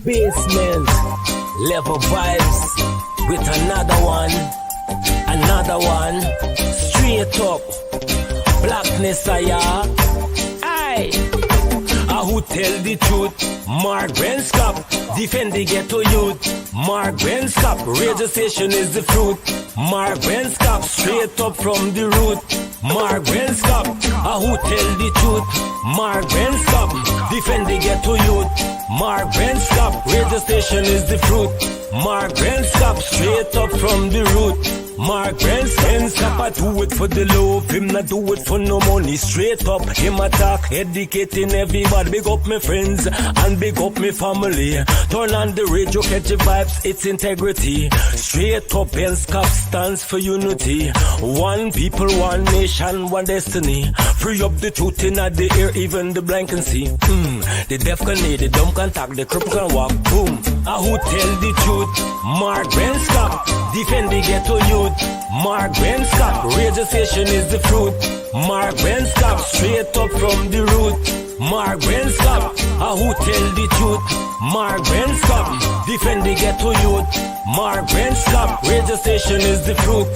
Basement level vibes with another one, straight up blackness aye. Who tell the truth? Mark Benscop, defend the ghetto youth. Mark Benscop, radio station is the fruit. Mark Benscop, straight up from the root. Mark Benscop, who tell the truth? Mark Benscop, defend the ghetto youth. Mark Benscop, radio station is the fruit. Mark Benscop, straight up from the root. Mark Benscop, I do it for the love, him not do it for no money. Straight up, him attack, educating everybody. Big up my friends and big up my family. Turn on the radio, catch the vibes, it's integrity. Straight up, Benscop stands for unity. One people, one nation, one destiny. Free up the truth in the air, even the blind can see. The deaf can hear, the dumb can talk, the cripple can walk. Boom. Who tell the truth? Mark Benscop, defend the ghetto youth. Mark Benscop, radio station is the fruit. Mark Benscop, straight up from the root. Mark Benscop, who tell the truth? Mark Benscop, defend the ghetto youth. Mark Benscop, radio station is the fruit.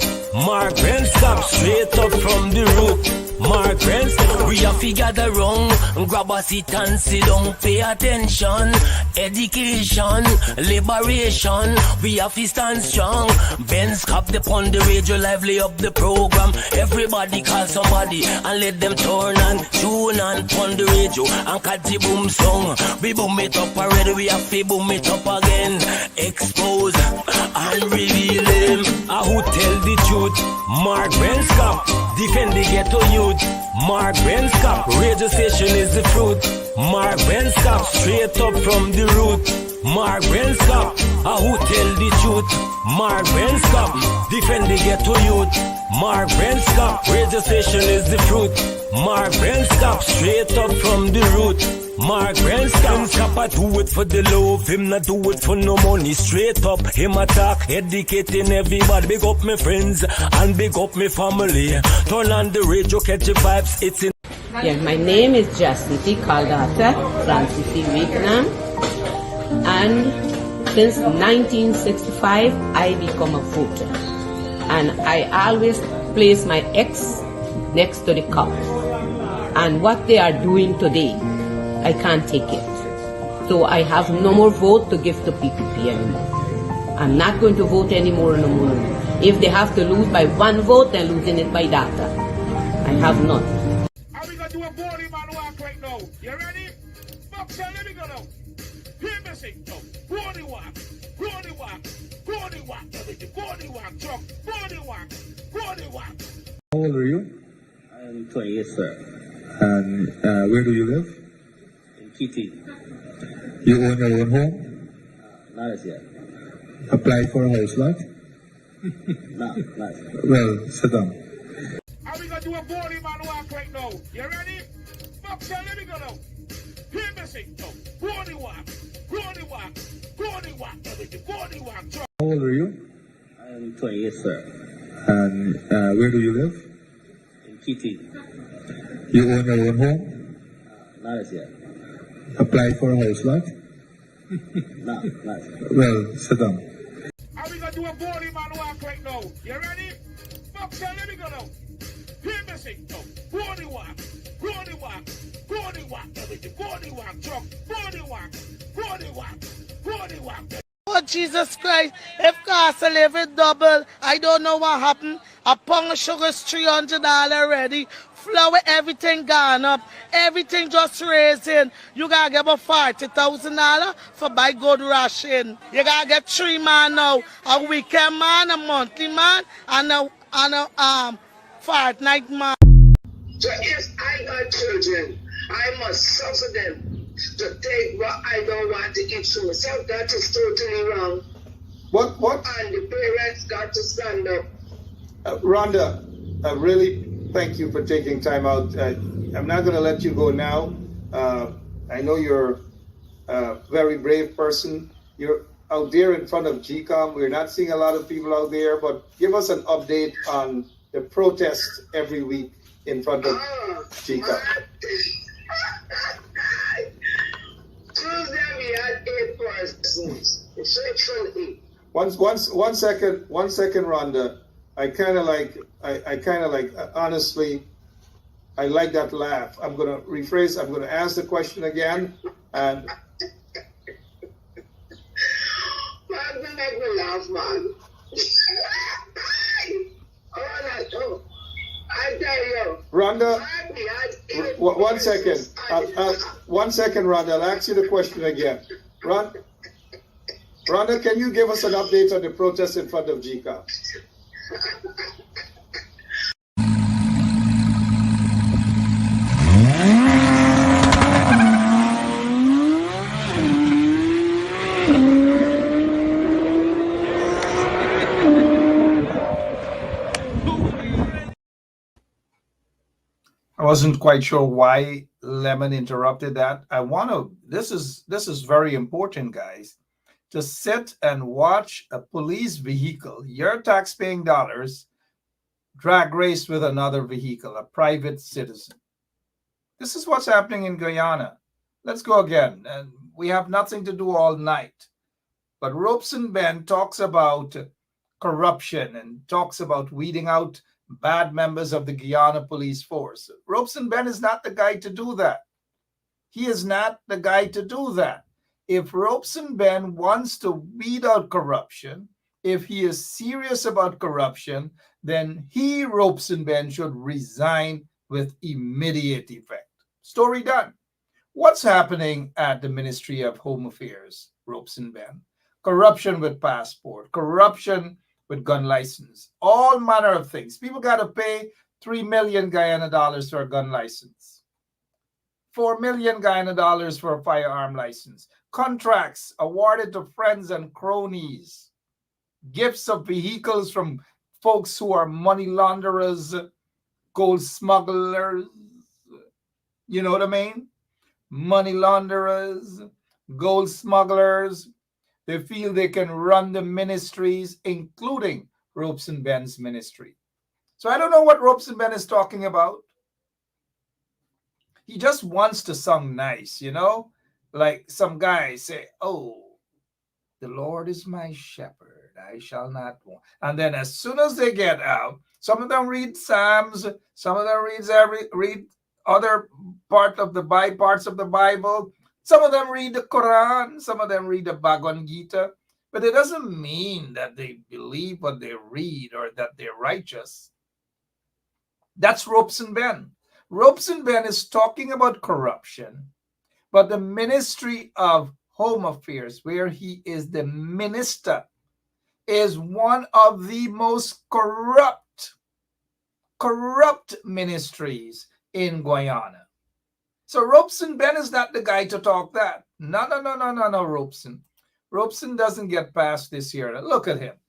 Mark Benscop, straight up from the root. Mark Benscop, we have to gather wrong, grab a seat and sit down, pay attention. Education, liberation, we have to stand strong. Benscop upon the radio, lively up the program. Everybody call somebody and let them turn and tune and on the radio and catch the boom song. We boom it up already, we have to boom it up again. Expose and reveal him. Who tell the truth? Mark Benscop, defend the ghetto youth. Mark Benscop, radio station is the fruit. Mark Benscop, straight up from the root. Mark Benscop, who tell the truth? Mark Benscop, defend the ghetto youth. Mark Benscop, radio station is the fruit. Mark Benscop, straight up from the root. Mark Benscop, I do it for the love, him not do it for no money. Straight up, him attack, educating everybody. Big up my friends and big up my family. Turn on the radio, catch the vibes, it's in. Yeah, my name is Jacinty Caldata Francis Vietnam, and since 1965 I become a voter, and I always place my ex next to the cop, and what they are doing today, I can't take it. So I have no more vote to give to PPP anymore. I'm not going to vote anymore no more. If they have to lose by one vote, they're losing it by data. I have none. Are we going to do a body man walk right now? You ready? Boxer, let me go now. Hear me sing now. Body walk, body walk, body walk, everything. Body walk, truck, body walk, body walk. How old are you? I am 28, sir. And where do you live? In Kitty. You own your own home? Not as yet. Apply for a house lot? Not yet. Well, sit down. Are we going to do a body man walk right now? You ready? Boxer, let me go now. Hear me sing now. Body walk, body walk, body walk, everything. Body walk, truck. How old are you? I am 28, sir. And where do you live? In Kitty. You own your own home? Not as yet. Apply for a house lot? Not yet. Well, sit down. Are we going to do a body man walk right now? You ready? Boxer, let me go now. Hear me sing now. Body walk, body walk, body walk, everything. Body walk, truck, body walk, body walk, body walk. Oh, Jesus Christ, if cost of living double, I don't know what happened. A pound of sugar is $300 already. Flour, everything gone up. Everything just raising. You gotta give a $40,000 for buy good ration. You gotta get 3 man now. A weekend man, a monthly man, and a fortnight man. So if I got children, I must suffer them to take what I don't want to eat for myself. That is totally wrong. What? And the parents got to stand up. Rhonda, really thank you for taking time out. I'm not going to let you go now. I know you're a very brave person. You're out there in front of Gcom. We're not seeing a lot of people out there, but give us an update on the protest every week in front of Gcom. Tuesday we we had 8 persons. Sexually. One second, Rhonda. I kind of like, honestly, I like that laugh. I'm going to rephrase, I'm going to ask the question again. And Man, you make me laugh, man. I tell you. Rhonda, Man, we had 8 one second. persons. 1 second, Rhonda. I'll ask you the question again. Rhonda, can you give us an update on the protest in front of Gcom? I wasn't quite sure why Lemon interrupted that. This is very important, guys. To sit and watch a police vehicle, your tax-paying dollars, drag race with another vehicle, a private citizen. This is what's happening in Guyana. Let's go again. And we have nothing to do all night. But Robeson Ben talks about corruption and talks about weeding out bad members of the Guyana police force. Robeson Ben is not the guy to do that. He is not the guy to do that. If Robeson Ben wants to weed out corruption, if he is serious about corruption, then he, Robeson Ben, should resign with immediate effect. Story done. What's happening at the Ministry of Home Affairs, Robeson Ben? Corruption with passport, corruption with gun license, all manner of things. People got to pay 3 million Guyana dollars for a gun license, 4 million Guyana dollars for a firearm license, contracts awarded to friends and cronies, gifts of vehicles from folks who are money launderers, gold smugglers, you know what I mean? Money launderers, gold smugglers. They feel they can run the ministries, including Robeson Ben's ministry. So I don't know what Robeson Ben is talking about. He just wants to sound nice, you know? Like some guys say, oh, the Lord is my shepherd, I shall not want. And then as soon as they get out, some of them read Psalms, some of them read other parts of the Bible. Some of them read the Quran, some of them read the Bhagavad Gita. But it doesn't mean that they believe what they read or that they're righteous. That's Robeson Ben. Robeson Ben is talking about corruption, but the Ministry of Home Affairs, where he is the minister, is one of the most corrupt ministries in Guyana. So Robeson Ben is not the guy to talk that. No, Robeson. Robeson doesn't get past this here. Look at him.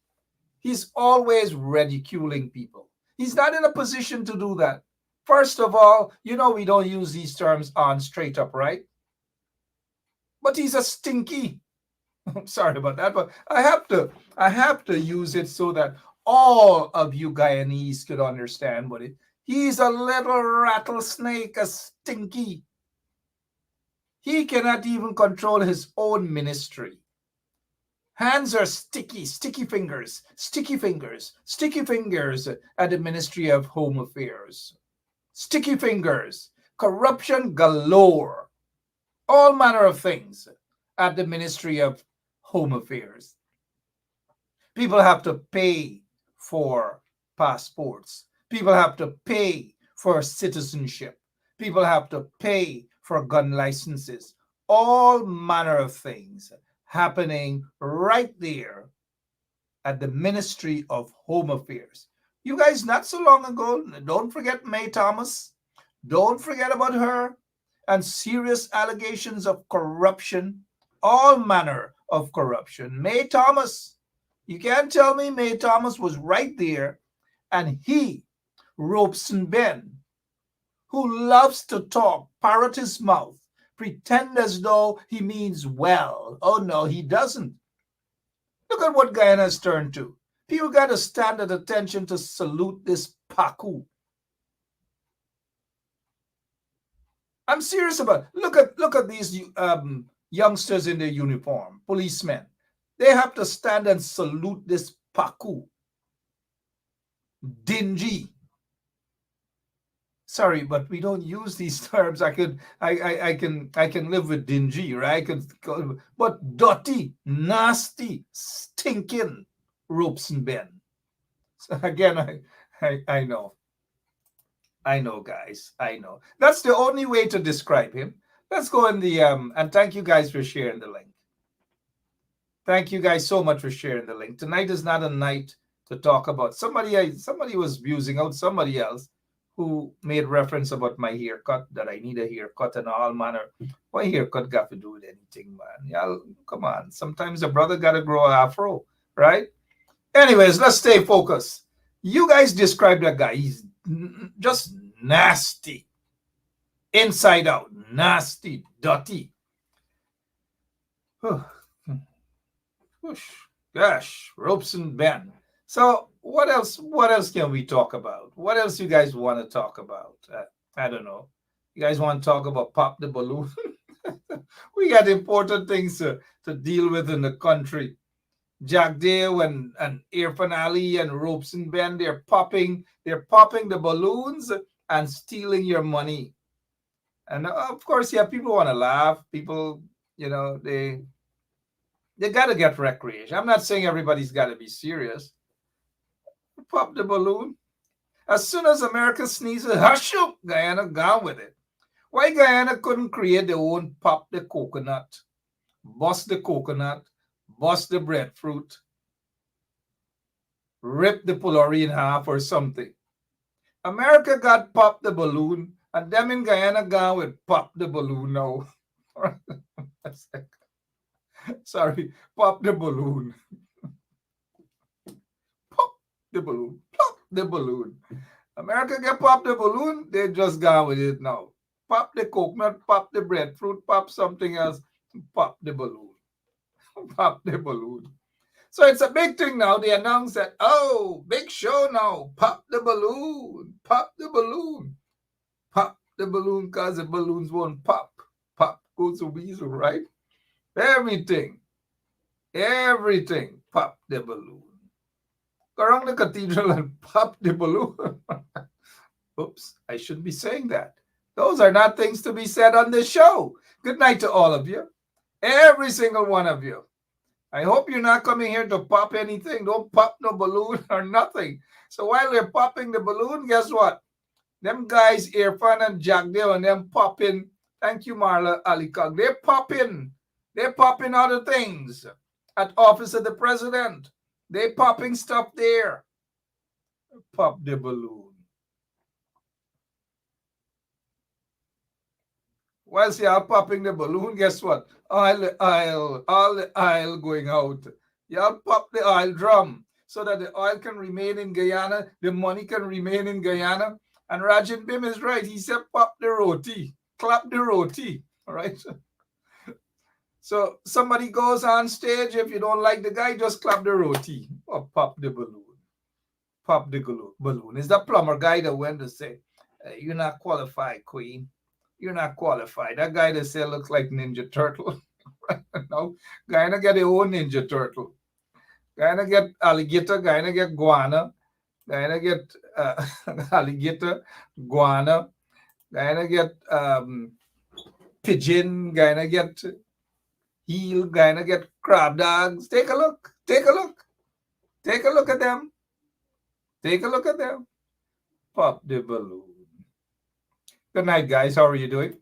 He's always ridiculing people. He's not in a position to do that. First of all, you know we don't use these terms on straight up, right? But he's a stinky. I'm sorry about that, but I have to use it so that all of you Guyanese could understand what it. He's a little rattlesnake, a stinky. He cannot even control his own ministry. Hands are sticky fingers at the Ministry of Home Affairs. Sticky fingers, corruption galore, all manner of things at the Ministry of Home Affairs. People have to pay for passports. People have to pay for citizenship. People have to pay for gun licenses. All manner of things happening right there at the Ministry of Home Affairs. You guys, not so long ago, don't forget May Thomas. Don't forget about her and serious allegations of corruption, all manner of corruption. May Thomas, you can't tell me May Thomas was right there, and he, Robeson Ben, who loves to talk, parrot his mouth, pretend as though he means well. Oh no, he doesn't. Look at what Guyana has turned to. People got to stand at attention to salute this Paku. I'm serious about it. Look at these youngsters in their uniform, policemen, they have to stand and salute this Paku. Dingy. Sorry, but we don't use these terms. I can live with dingy, right? But dirty, nasty, stinking ropes and bend. So again, I know. I know, guys. I know. That's the only way to describe him. Let's go in the and thank you guys for sharing the link. Thank you guys so much for sharing the link. Tonight is not a night to talk about somebody was abusing out somebody else who made reference about my haircut, that I need a haircut and all manner. What haircut got to do with anything, man? Y'all, come on. Sometimes a brother got to grow an afro, right? Anyways, let's stay focused. You guys describe that guy. He's just nasty. Inside out. Nasty. Dirty. Gosh. Ropes and bend. So what else can we talk about? What else you guys want to talk about? I don't know. You guys want to talk about pop the balloon? We got important things to deal with in the country. Jack Dale and Irfan Ali and Ropes and Ben, they're popping the balloons and stealing your money. And of course, yeah, people want to laugh. People, they got to get recreation. I'm not saying everybody's got to be serious. Pop the balloon. As soon as America sneezes, hush up, Guyana gone with it. Why Guyana couldn't create their own pop the coconut, bust the coconut, bust the breadfruit, rip the pullory in half or something? America got pop the balloon, and them in Guyana gone with pop the balloon now. Sorry, pop the balloon. Pop the balloon. Pop the balloon. America get pop the balloon, they just gone with it now. Pop the coconut, pop the breadfruit, pop something else, pop the balloon. Pop the balloon. So it's a big thing now. They announced that, oh, big show now. Pop the balloon. Pop the balloon. Pop the balloon because the balloons won't pop. Pop goes a weasel, right? Everything. Pop the balloon. Go around the cathedral and pop the balloon. Oops, I shouldn't be saying that. Those are not things to be said on this show. Good night to all of you. Every single one of you. I hope you're not coming here to pop anything. Don't pop no balloon or nothing. So while they're popping the balloon, guess what? Them guys, Irfan and Jack Dale, and them popping. Thank you, Marla Alikag. They're popping. They're popping other things at Office of the President. They're popping stuff there. Pop the balloon. Whilst y'all popping the balloon, guess what? All the oil going out. Y'all pop the oil drum so that the oil can remain in Guyana, the money can remain in Guyana. And Rajan Bim is right. He said pop the roti, clap the roti. All right. So somebody goes on stage. If you don't like the guy, just clap the roti or pop the balloon. Pop the balloon. It's the plumber guy that went to say, you're not qualified, Queen. You're not qualified. That guy that said looks like Ninja Turtle. No, Guyana get their own Ninja Turtle. Guyana get alligator. Guyana get guana. Guyana get alligator, guana. Guyana get pigeon. Guyana get eel. Guyana get crab dogs. Take a look. Take a look. Take a look at them. Take a look at them. Pop the balloon. Good night, guys. How are you doing?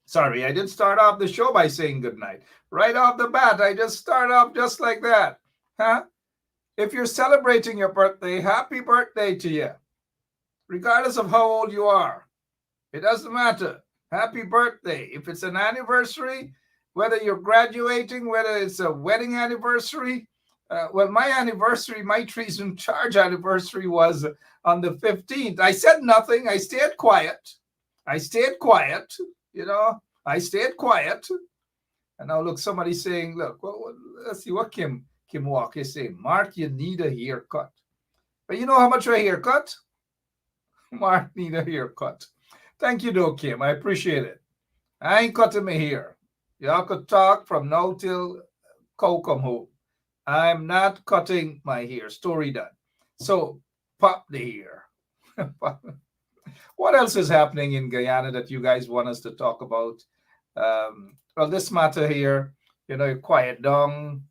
Sorry, I didn't start off the show by saying good night. Right off the bat, I just start off just like that. Huh? If you're celebrating your birthday, happy birthday to you. Regardless of how old you are. It doesn't matter. Happy birthday. If it's an anniversary, whether you're graduating, whether it's a wedding anniversary. Well, my anniversary, my trees in charge anniversary was on the 15th. I said nothing. I stayed quiet. I stayed quiet. I stayed quiet. And now look, somebody saying, look, let's see what Kim Walker is saying. Mark, you need a haircut. But you know how much a haircut? Mark need a haircut. Thank you, though, Kim. I appreciate it. I ain't cutting my hair. Y'all could talk from now till cow come home. I'm not cutting my hair. Story done. So pop the hair. What else is happening in Guyana that you guys want us to talk about? Well, this matter here, quiet down.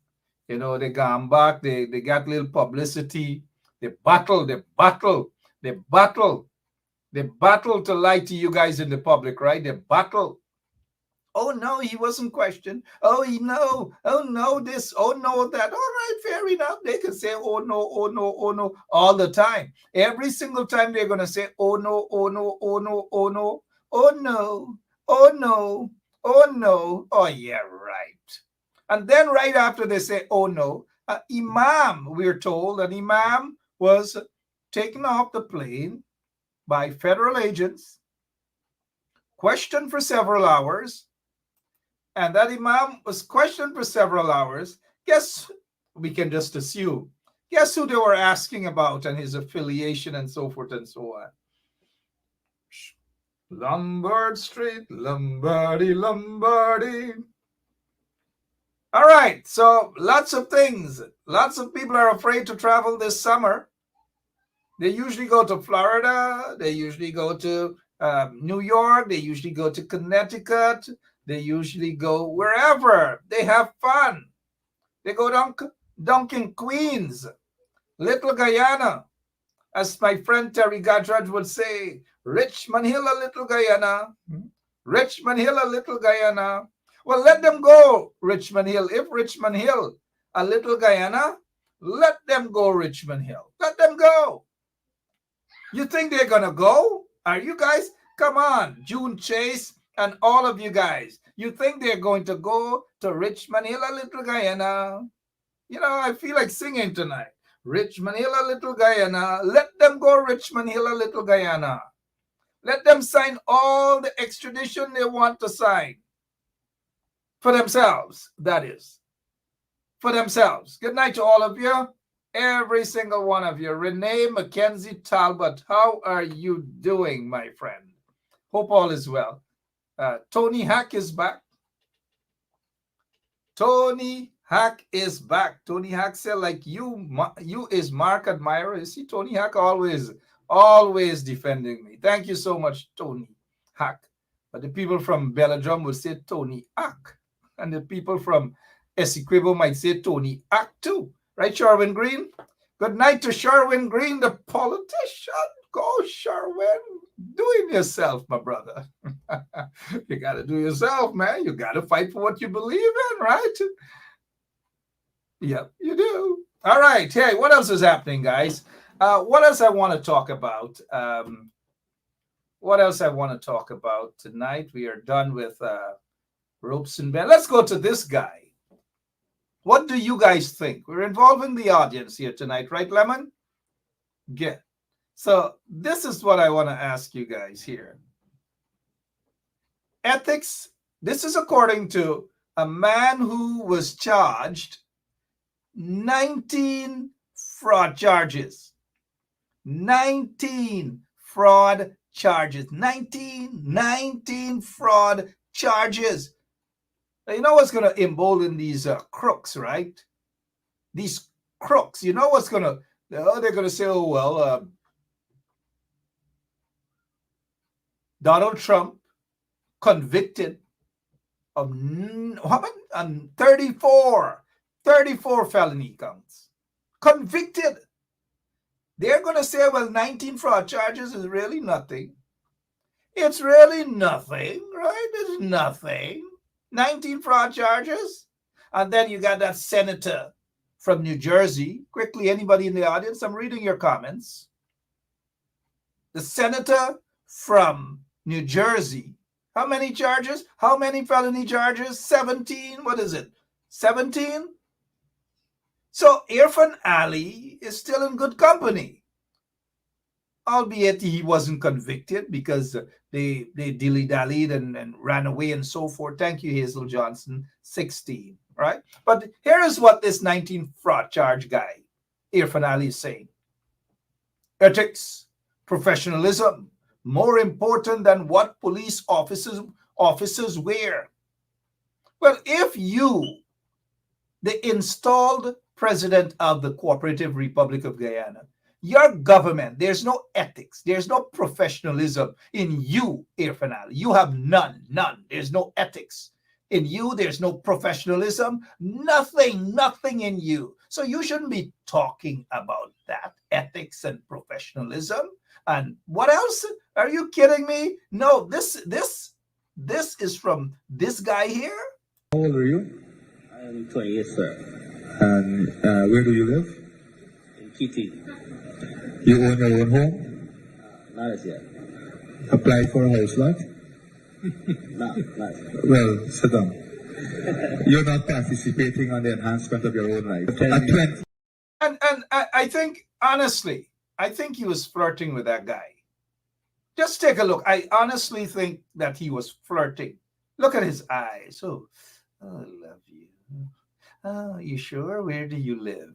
They gone back. They got little publicity. They battle. They battle. They battle. They battle to lie to you guys in the public, right? They battle. Oh no, he wasn't questioned. Oh no, oh no, this, oh no, that. All right, fair enough. They can say, oh no, oh no, oh no, all the time. Every single time they're gonna say, oh no, oh no, oh no, oh no, oh no, oh no, oh no. Oh yeah, right. And then right after they say, oh no, Imam, we're told an Imam was taken off the plane by federal agents, questioned for several hours, and that Imam was questioned for several hours. Guess, we can just assume, guess who they were asking about and his affiliation and so forth and so on. Lombard Street, Lombardy, Lombardy. All right, so lots of things. Lots of people are afraid to travel this summer. They usually go to Florida. They usually go to New York. They usually go to Connecticut. They usually go wherever. They have fun. They go down in Queens, Little Guyana. As my friend Terry Gadraj would say, Richmond Hill, a Little Guyana. Richmond Hill, a Little Guyana. Well, let them go, Richmond Hill. If Richmond Hill, a Little Guyana, let them go, Richmond Hill. Let them go. You think they're going to go? Are you guys? Come on, June Chase and all of you guys. You think they're going to go to Richmond Hill, a Little Guyana? I feel like singing tonight. Richmond Hill, a Little Guyana. Let them go, Richmond Hill, a Little Guyana. Let them sign all the extradition they want to sign. For themselves, that is. For themselves. Good night to all of you. Every single one of you. Renee Mackenzie Talbot, how are you doing, my friend? Hope all is well. Tony Hack is back. Tony Hack is back. Tony Hack said, like you is Mark admirer. You see, Tony Hack always defending me. Thank you so much, Tony Hack. But the people from Belladrum would say Tony Hack. And the people from Essequibo might say Tony Hack too. Right, Sherwin Green? Good night to Sherwin Green, the politician. Go, Sherwin. Doing yourself, my brother. You got to do yourself, man. You got to fight for what you believe in, right? Yep, you do. All right. Hey, what else is happening, guys? What else I want to talk about? What else I want to talk about tonight? We are done with ropes and bend. Let's go to this guy. What do you guys think? We're involving the audience here tonight, right, Lemon? Yeah. So this is what I want to ask you guys here. Ethics. This is according to a man who was charged 19 fraud charges. 19 fraud charges. 19 fraud charges. You know what's going to embolden these crooks, right? These crooks. You know what's going to, they're going to say, oh, well, Donald Trump convicted of 34 felony counts. Convicted. They're going to say, well, 19 fraud charges is really nothing. It's really nothing, right? It's nothing. 19 fraud charges. And then you got that senator from New Jersey. Quickly, anybody in the audience? I'm reading your comments. The senator from New Jersey. How many charges? How many felony charges? 17. What is it? 17? So Irfan Ali is still in good company. Albeit he wasn't convicted because they dilly-dallied and ran away and so forth. Thank you, Hazel Johnson. 16, right? But here is what this 19 fraud charge guy, Irfan Ali, is saying. Ethics, professionalism, more important than what police officers wear. Well, if you, the installed president of the Cooperative Republic of Guyana, your government, there's no ethics, there's no professionalism in you, Irfan. You have none. There's no ethics in you, there's no professionalism, nothing in you. So you shouldn't be talking about that, ethics and professionalism. And what else? Are you kidding me? No, this is from this guy here. How old are you? I am 28, sir. And where do you live? In Kitty. You own your own home? Not as yet. Apply for a house lot? Not Well, sit down. You're not participating on the enhancement of your own life. At 20. And I think, honestly, I think he was flirting with that guy. Just take a look. I honestly think that he was flirting. Look at his eyes. Oh, I love you. Oh, you sure? Where do you live?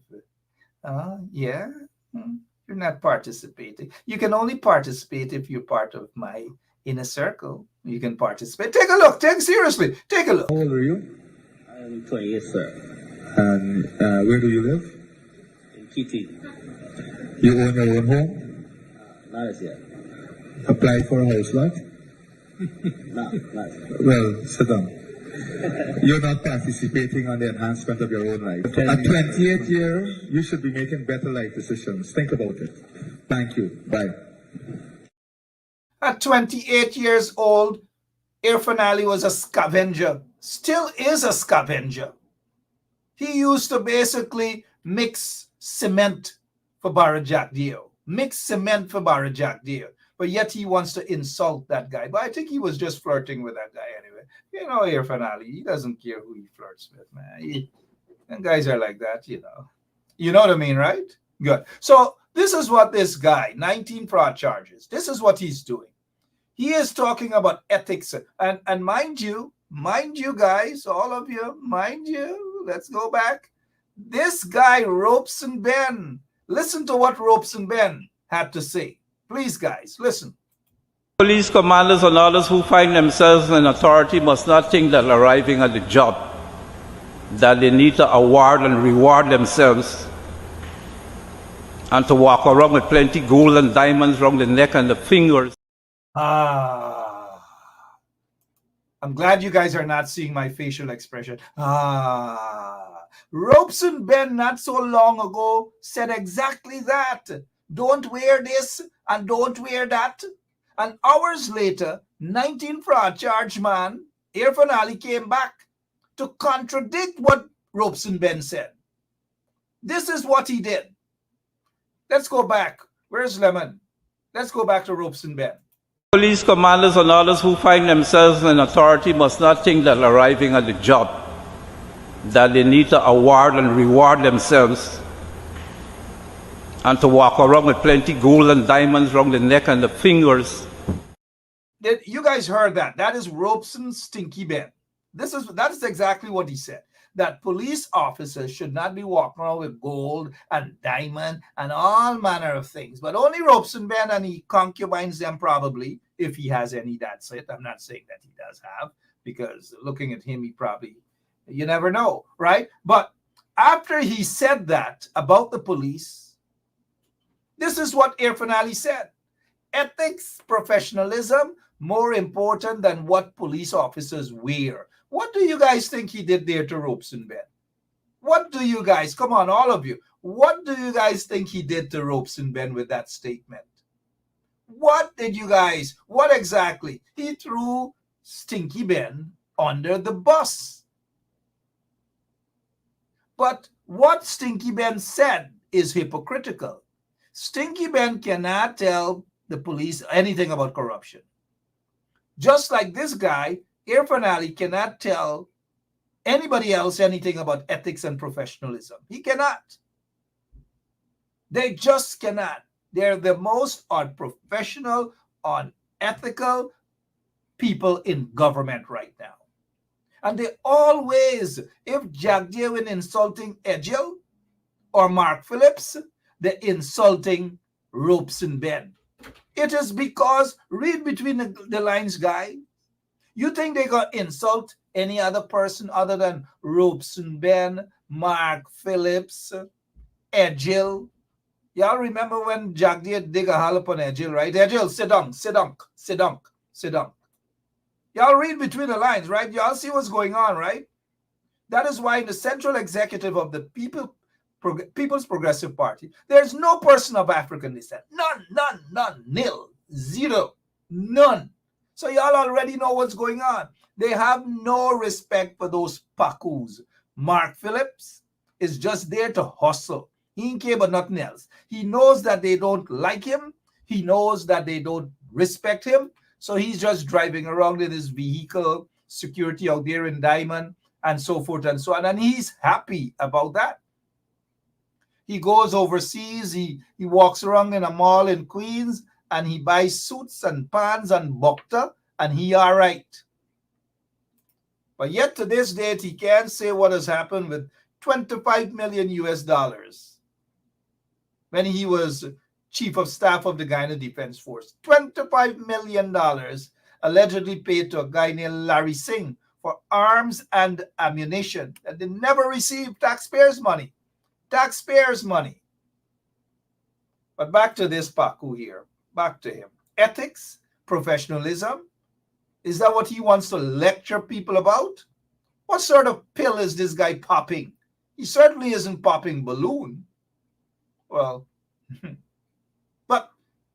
Yeah? You're not participating. You can only participate if you're part of my inner circle. You can participate. Take a look. Seriously. Take a look. How old are you? I am 28, sir. And where do you live? In Kitty. You own your own home? Not as yet. Apply for a house lot? Not Well, sit down. You're not participating on the enhancement of your own life. At 28 years, you should be making better life decisions. Think about it. Thank you. Bye. At 28 years old, Irfan Ali was a scavenger. Still is a scavenger. He used to basically mix cement for Barajak Dio. But yet he wants to insult that guy. But I think he was just flirting with that guy anyway. You know, Irfan Ali, he doesn't care who he flirts with, man. And guys are like that, you know. You know what I mean, right? Good. So this is what this guy, 19 fraud charges, this is what he's doing. He is talking about ethics. And mind you guys, all of you, mind you, let's go back. This guy, Robeson Ben, listen to what Robeson Ben had to say. Please, guys, listen. Police commanders and others who find themselves in authority must not think that arriving at the job, that they need to award and reward themselves and to walk around with plenty gold and diamonds around the neck and the fingers. I'm glad you guys are not seeing my facial expression. Robeson Ben not so long ago said exactly that. Don't wear this and don't wear that. And hours later, 19 fraud charge man, Irfan Ali, came back to contradict what Robeson Ben said. This is what he did. Let's go back. Where's Lemon? Let's go back to Robeson Ben. Police commanders and others who find themselves in authority must not think that arriving at the job, that they need to award and reward themselves and to walk around with plenty gold and diamonds around the neck and the fingers. You guys heard that. That is Robeson Stinky Ben. That is exactly what he said. That police officers should not be walking around with gold and diamond and all manner of things. But only Robeson Ben, and he concubines them probably, if he has any, that's it. I'm not saying that he does have, because looking at him, he probably, you never know, right? But after he said that about the police, this is what Irfan Ali said. Ethics, professionalism, more important than what police officers wear. What do you guys think he did there to Robeson Ben? What do you guys, come on, all of you, what do you guys think he did to Robeson Ben with that statement? What exactly? He threw Stinky Ben under the bus. But what Stinky Ben said is hypocritical. Stinky Ben cannot tell the police anything about corruption. Just like this guy, Irfan Ali, cannot tell anybody else anything about ethics and professionalism. He cannot. They just cannot. They're the most unprofessional, unethical people in government right now. And they always, if Jagdeo in insulting Edgel or Mark Phillips, they're insulting Robeson Ben. It is because, read between the lines, guy, You think they gonna insult any other person other than Robeson Ben, Mark Phillips, Edgil? Y'all remember when Jack did dig a hole upon Edgil, right? Edgil, sit down, sit down, sit down, sit down. Y'all read between the lines, right? Y'all see what's going on, right? That is why the central executive of the People's Progressive Party, there's no person of African descent. None, none, none, nil, zero, none. So y'all already know what's going on. They have no respect for those pacus. Mark Phillips is just there to hustle. He ain't care about nothing else. He knows that they don't like him. He knows that they don't respect him. So he's just driving around in his vehicle, security out there in Diamond, and so forth and so on. And he's happy about that. He goes overseas. He walks around in a mall in Queens, and he buys suits and pants and bukta, and he all right. But yet to this date, he can't say what has happened with 25 million US dollars when he was chief of staff of the Guyana Defense Force. $25 million allegedly paid to a guy named Larry Singh for arms and ammunition. And they never received taxpayers' money. Taxpayers' money. But back to this Paku here. Back to him. Ethics, professionalism. Is that what he wants to lecture people about? What sort of pill is this guy popping? He certainly isn't popping balloon. Well, but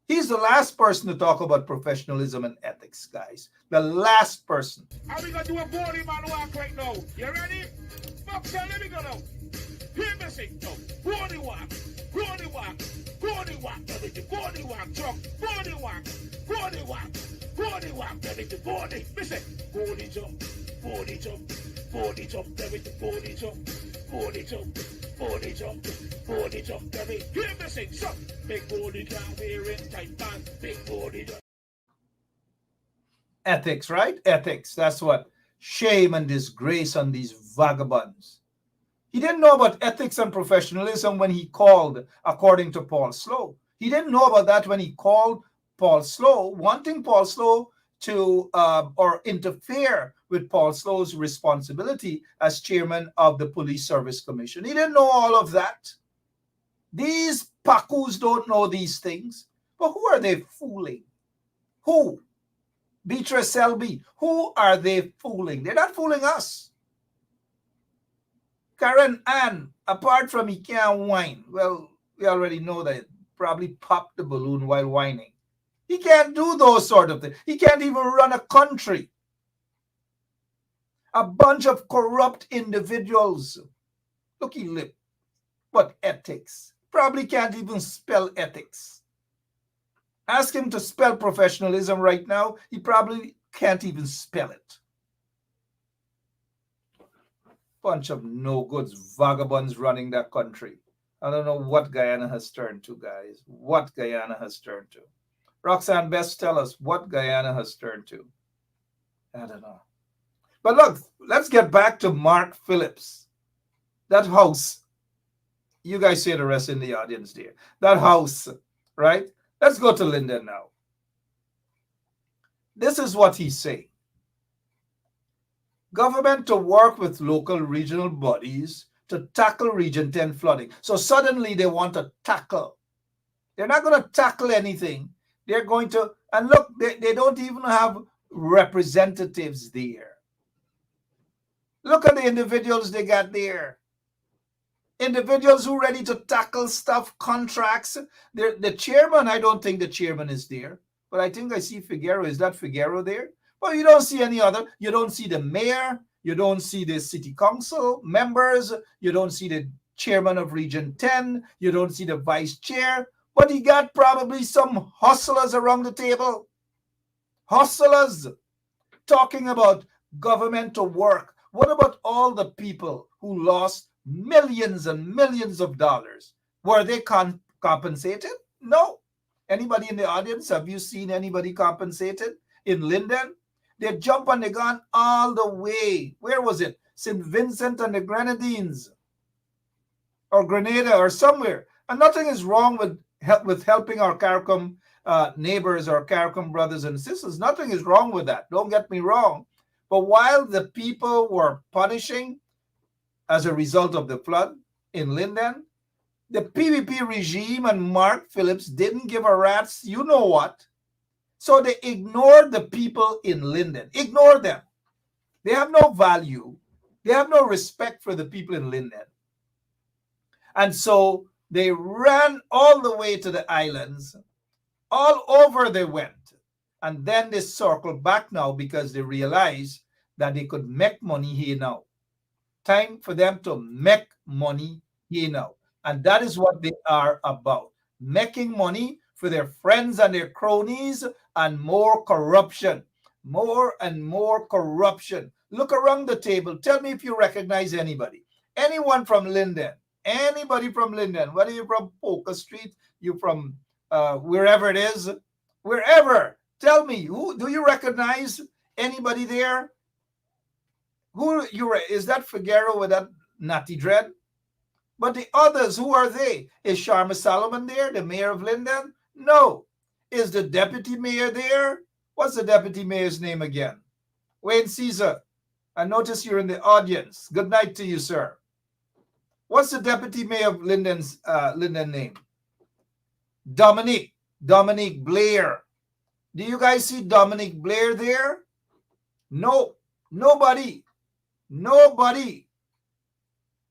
he's the last person to talk about professionalism and ethics, guys. The last person. How we gonna do a body man walk right now? You ready? Fuck, so let me go now. Hear me sing now. Body walk, body walk, body walk, everything. Body walk, truck, body walk, body walk, body walk, everything. Body, listen. Body jump, body jump, body jump, everything. Body jump, body jump, body jump, body jump, everything. Hear me sing, so big body can't wear it tight pants, big body jump. Ethics, right? Ethics. That's what. Shame and disgrace on these vagabonds. He didn't know about ethics and professionalism when he called, according to Paul Slow. He didn't know about that when he called Paul Slow, wanting Paul Slow to or interfere with Paul Slow's responsibility as chairman of the Police Service Commission. He didn't know all of that. These Pacus don't know these things. But who are they fooling? Who? Beatrice Selby. Who are they fooling? They're not fooling us. Karen Ann, apart from he can't whine, well, we already know that probably popped the balloon while whining. He can't do those sort of things. He can't even run a country. A bunch of corrupt individuals. Looky lip. But ethics. Probably can't even spell ethics. Ask him to spell professionalism right now. He probably can't even spell it. Bunch of no-goods vagabonds running that country. I don't know what Guyana has turned to, guys. What Guyana has turned to. Roxanne, best tell us what Guyana has turned to. I don't know. But look, let's get back to Mark Phillips. That house. You guys say the rest in the audience there. That house, right? Let's go to Lyndon now. This is what he's saying. Government to work with local regional bodies to tackle Region 10 flooding. So suddenly they want to tackle. They're not going to tackle anything. They're going to, and look, they don't even have representatives there. Look at the individuals they got there. Individuals who are ready to tackle stuff, contracts. The chairman, I don't think the chairman is there. But I think I see Figueroa. Is that Figueroa there? But you don't see any other. You don't see the mayor. You don't see the city council members. You don't see the chairman of Region 10. You don't see the vice chair. But he got probably some hustlers around the table. Hustlers talking about government to work. What about all the people who lost millions and millions of dollars? Were they compensated? No. Anybody in the audience, have you seen anybody compensated in Lyndon? They jump and they gone all the way. Where was it? St. Vincent and the Grenadines or Grenada or somewhere. And nothing is wrong with helping our CARICOM neighbors, our CARICOM brothers and sisters. Nothing is wrong with that. Don't get me wrong. But while the people were punishing as a result of the flood in Linden, the PVP regime and Mark Phillips didn't give a rat's you know what. So they ignored the people in Linden. Ignore them. They have no value. They have no respect for the people in Linden. And so they ran all the way to the islands. All over they went. And then they circled back now because they realized that they could make money here now. Time for them to make money here now. And that is what they are about. Making money for their friends and their cronies, and more corruption. More and more corruption. Look around the table. Tell me if you recognize anybody. Anyone from Linden. Anybody from Linden. Whether you're from Poker Street, you're from wherever it is. Wherever. Tell me, who do you recognize anybody there? Who is that Figueroa with that natty dread? But the others, who are they? Is Sharma Solomon there, the mayor of Linden? No. Is the deputy mayor there? What's the deputy mayor's name again? Wayne Caesar. I notice you're in the audience. Good night to you, sir. What's the deputy mayor of Linden's Linden name? Dominique Blair. Do you guys see Dominique Blair there? No. Nobody.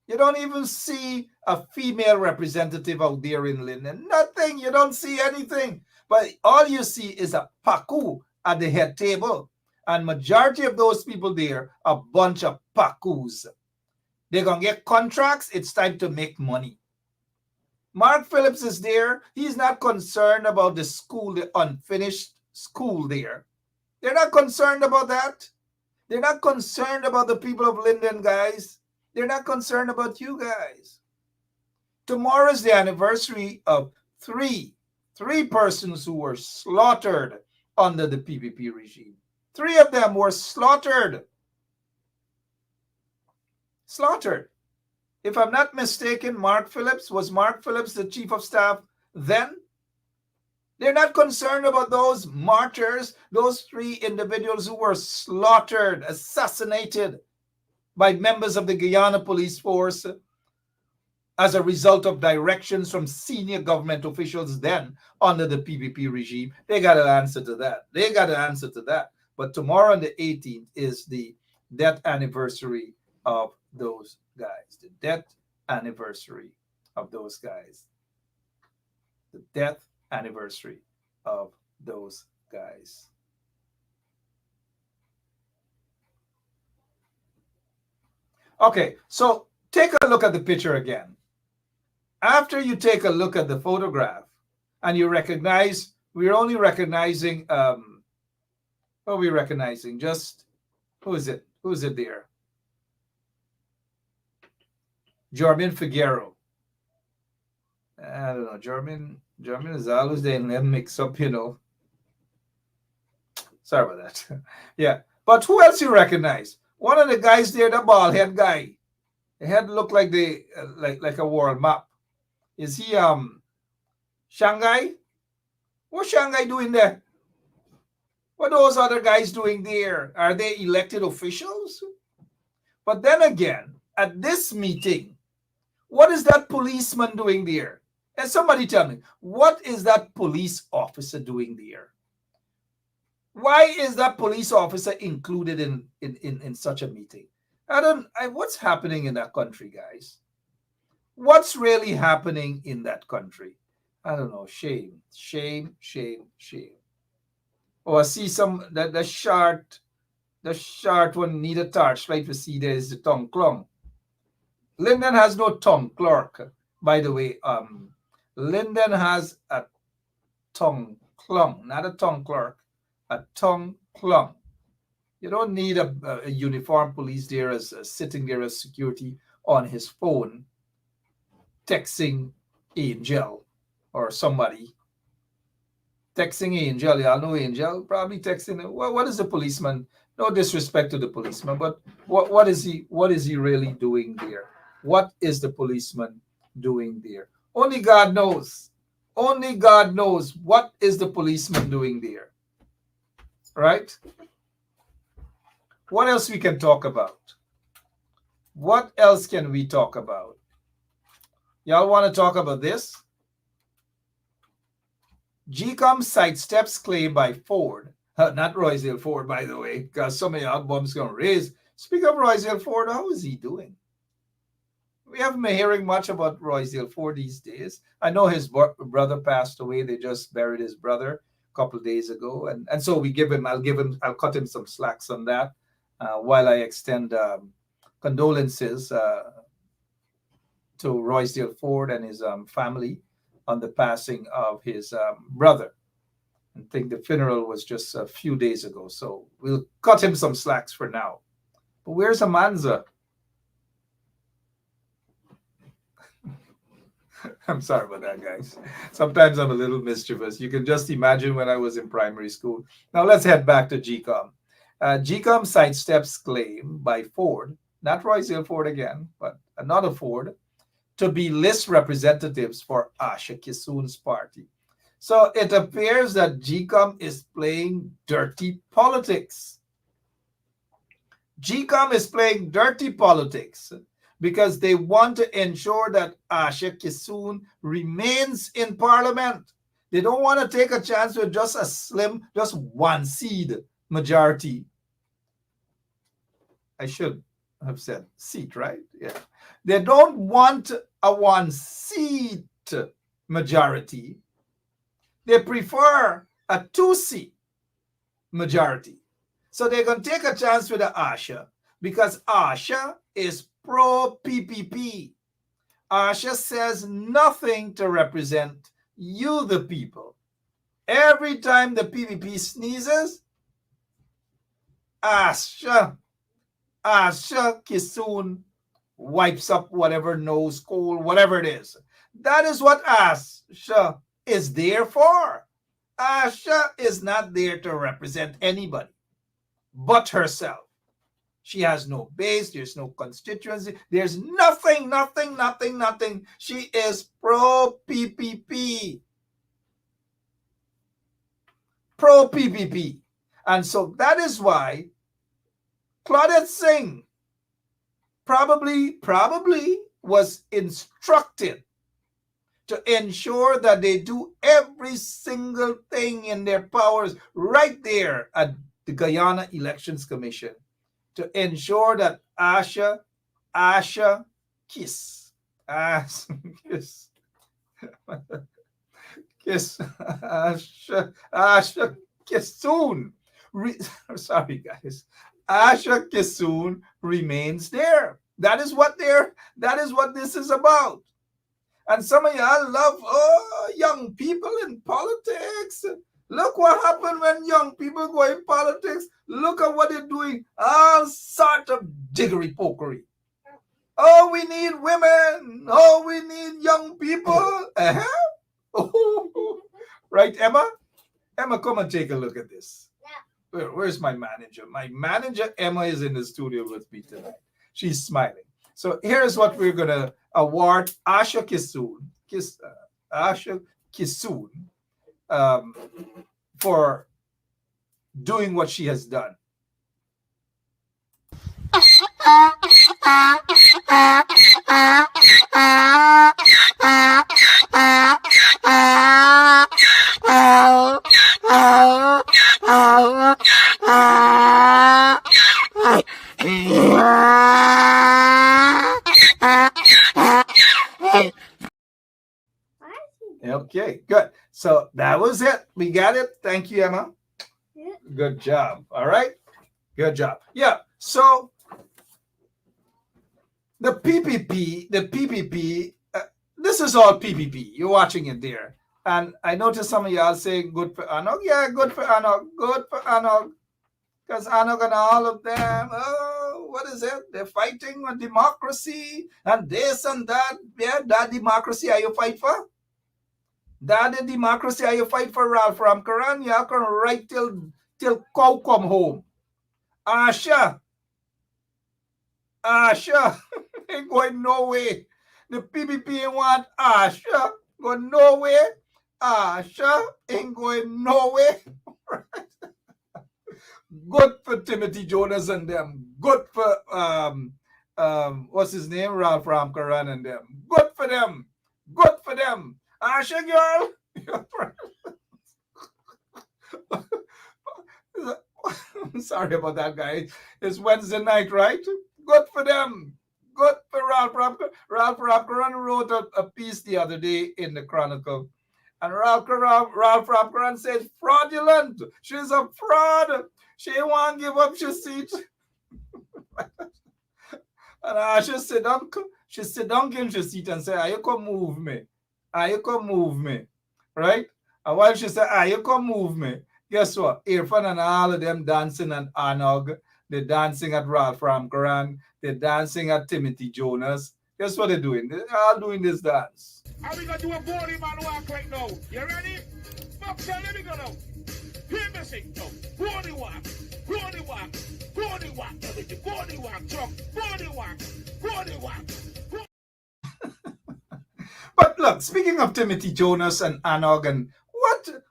You don't even see a female representative out there in Linden. Nothing. You don't see anything. But all you see is a paku at the head table. And majority of those people there are a bunch of pakus. They're going to get contracts. It's time to make money. Mark Phillips is there. He's not concerned about the school, the unfinished school there. They're not concerned about that. They're not concerned about the people of Linden, guys. They're not concerned about you guys. Tomorrow is the anniversary of three persons who were slaughtered under the PPP regime. 3 of them were slaughtered. If I'm not mistaken, was Mark Phillips the chief of staff then? They're not concerned about those martyrs, those 3 individuals who were slaughtered, assassinated by members of the Guyana police force as a result of directions from senior government officials then under the PPP regime. They got an answer to that. But tomorrow on the 18th is the death anniversary of those guys. The death anniversary of those guys. The death anniversary of those guys. Okay, so take a look at the picture again. After you take a look at the photograph and you recognize, we're only recognizing, what are we recognizing? Just, who is it? Who is it there? Jormin Figueroa. I don't know. Jormin is always there and then mix up, you know. Sorry about that. Yeah. But who else you recognize? One of the guys there, the bald head guy. The head looked like like a world map. Is he Shanghai? What's Shanghai doing there? What are those other guys doing there? Are they elected officials? But then again, at this meeting, what is that policeman doing there? And somebody tell me, what is that police officer doing there? Why is that police officer included in such a meeting? What's happening in that country, guys? What's really happening in that country? I don't know. Shame. Oh, I see the short one need a torch, right? To see there is the tongue clung. Linden has no tongue clerk, by the way. Linden has a tongue clung, not a tongue clerk, a tongue clung. You don't need a uniformed police there as sitting there as security on his phone, texting Angel or somebody. Texting Angel, y'all know Angel, probably texting. What is the policeman? No disrespect to the policeman, but what is he really doing there? What is the policeman doing there? Only God knows. Only God knows what is the policeman doing there. Right? What else we can talk about? What else can we talk about? Y'all want to talk about this? Gcom sidesteps claim by Ford, not Royce Ford, by the way, because some of y'all bums going to raise. Speak of Royce Ford, how is he doing? We haven't been hearing much about Royce Ford these days. I know his brother passed away. They just buried his brother a couple of days ago, and so I'll cut him some slacks on that while I extend condolences to Royce Ford and his family on the passing of his brother. I think the funeral was just a few days ago, so we'll cut him some slacks for now. But where's Amanza? I'm sorry about that, guys. Sometimes I'm a little mischievous. You can just imagine when I was in primary school. Now let's head back to Gcom. Gcom sidesteps claim by Ford, not Royce Ford again, but another Ford, to be list representatives for Asha Kisoon's party. So it appears that Gcom is playing dirty politics. Gcom is playing dirty politics because they want to ensure that Asha Kisoon remains in parliament. They don't want to take a chance with just a slim, just one seat majority. I should have said seat, right? Yeah. They don't want a one seat majority. They prefer a 2-seat majority. So they're going to take a chance with the Asha because Asha is pro-PPP. Asha says nothing to represent you, the people. Every time the PPP sneezes, Asha Kisoon wipes up whatever nose, cold, whatever it is. That is what Asha is there for. Asha is not there to represent anybody but herself. She has no base. There's no constituency. There's nothing. She is pro-PPP. Pro-PPP. And so that is why Claudette Singh probably was instructed to ensure that they do every single thing in their powers right there at the Guyana Elections Commission to ensure that Asha Kiss Asha Kisoon. Sorry, guys. Asha Kisoon remains there. That is what this is about. And some of y'all love young people in politics. Look what happened when young people go in politics. Look at what they're doing. All sort of jiggery-pokery. Oh, we need women. Oh, we need young people. Right, Emma? Emma, come and take a look at this. Where's my manager? My manager, Emma, is in the studio with me tonight. She's smiling. So here's what we're going to award Asha Kisoon for doing what she has done. Okay, good. So that was it. We got it. Thank you, Emma. Good job. All right. Good job. Yeah. So the PPP, this is all PPP. You're watching it there. And I noticed some of y'all saying good for Anog. Yeah, good for Anog. Good for Anog. Because Anog and all of them, what is it? They're fighting on democracy and this and that. Yeah, that democracy are you fight for? That the democracy are you fight for, Ralph Ramkaran? You can right till cow come home. Asha ain't going nowhere. The PPP want Asha go nowhere. Asha ain't going nowhere. Good for Timothy Jonas and them. Good for what's his name? Ralph Ramkaran and them. Good for them. Good for them. Asha girl. Sorry about that, guys. It's Wednesday night, right? Good for them. Good for Ralph Ramkaran. Ralph Ramkaran wrote a piece the other day in the Chronicle. And Ralph Ramkaran says, fraudulent. She's a fraud. She won't give up her seat. And she sit down in her seat and say, "Are you come move me? Are you come move me?" Right? And while she said, "Are you come move me?" Guess what? Irfan and all of them dancing at Anog. They're dancing at Ralph Ramkaran. They're dancing at Timothy Jonas. Guess what they're doing? They're all doing this dance. Are we going to do a body man walk right now? You ready? Boxer, let me go now. Hear me sing now. Body walk. Body walk. Body walk. Everything. Body walk. Truck. Body walk. Body walk. But look, speaking of Timothy Jonas and Anog, and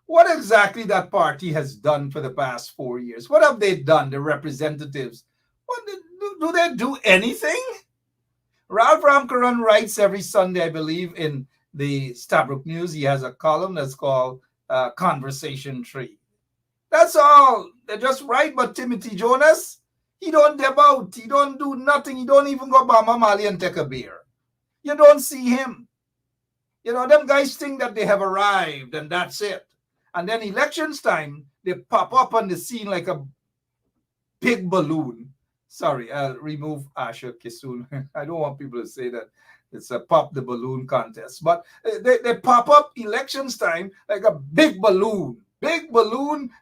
what exactly that party has done for the past 4 years? What have they done, the representatives? Do they do anything? Ralph Ramkaran writes every Sunday, I believe, in the Stabrook News. He has a column that's called Conversation Tree. That's all. They just write, but Timothy Jonas, he don't deb out. He don't do nothing. He don't even go Bama Mali and take a beer. You don't see him. You know, them guys think that they have arrived and that's it. And then elections time, they pop up on the scene like a big balloon. Sorry, I'll remove Asha Kisun. I don't want people to say that it's a pop the balloon contest. But they pop up elections time like a big balloon,